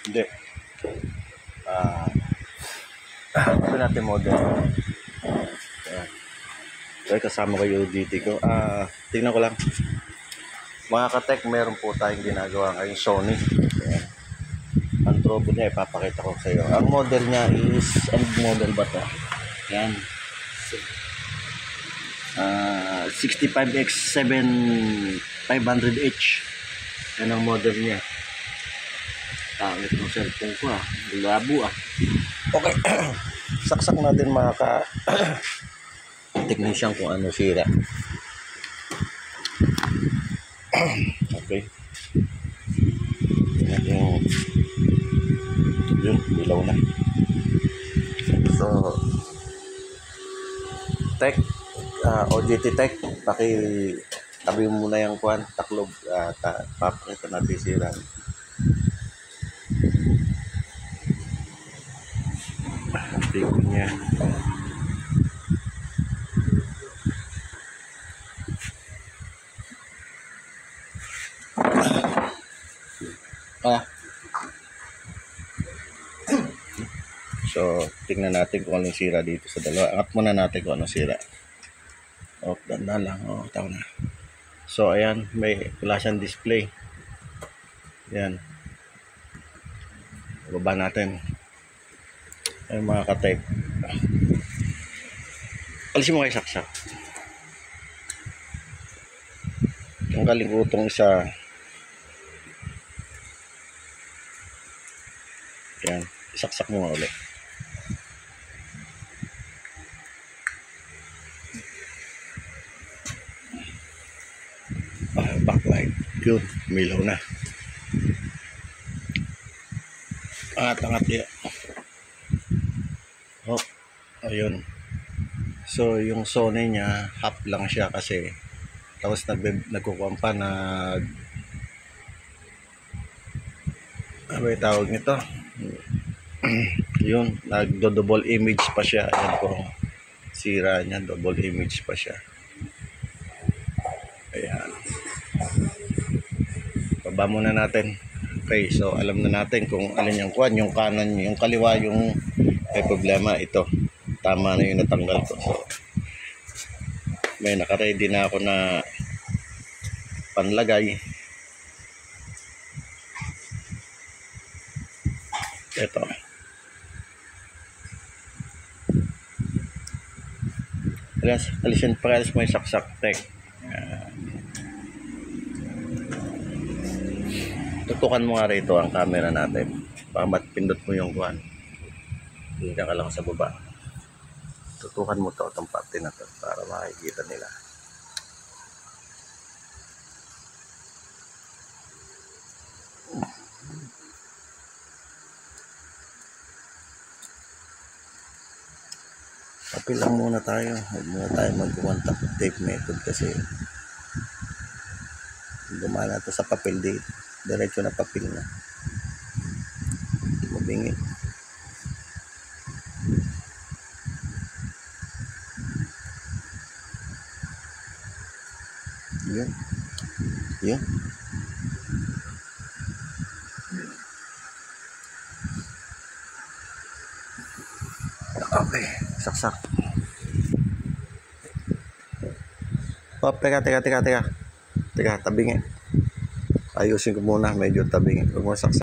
Hindi. Ito natin model. Ayan. Ito kasama ko yung UDT ko. Tingnan ko lang. Mga ka-tech, meron po tayong ginagawa ngayong Sony. Ayan. Ang trobo niya, ipapakita ko sa iyo. Ang model niya is, ang model ba ito? Ayan. 65X7500H. Yan ang model niya. Tangit ng cellphone ko labo Okay. Saksak natin mga technician kung ano sira. Okay. Yun, ilaw na. So, tech, OJT tech, tabi muna yung taklob, papakita natin sira. Bigo niya. So, tingnan natin kung anong sira dito sa dalawa. Angat muna natin kung anong sira. Ganda lang. Tao na. So, ayan. May wala siyang display. Ayan. Baba natin. Ayan mga ka-type. Alisin mo kayo saksak. Ang kalingutong isa. Ayan. Isaksak mo ulit. Backlight. Yun. Milaw na. Angat yan. Ayun. So, yung Sony niya, half lang siya kasi tapos nagkukuhan pa ano yung tawag nito? Yun, nagdo-double image pa siya. Ayan po. Sira niya, double image pa siya. Ayan. Baba muna natin. Okay, so alam na natin kung alin yung yung kanan, yung kaliwa yung may problema. Ito, tama na yung natanggal ko. So, may naka-ready na ako na panlagay. Ito. Alisin pares mo yung saksak tech. Tutukan mo nga rito ang camera natin. Baka matpindot mo yung kuhan. Hindi ka lang sa baba. Tutukan mo to itong parte na to para makikita nila. Papel lang muna tayo. Huwag muna tayo mag-contact tape method kasi gumana to sa papel dito. Diretso na papel na. Hindi mo bingit. Yun. Yun. Okay. Saksak. Teka. Teka, tabingin. Ayusin ko muna. Medyo tabingin. Huwag mo saksak.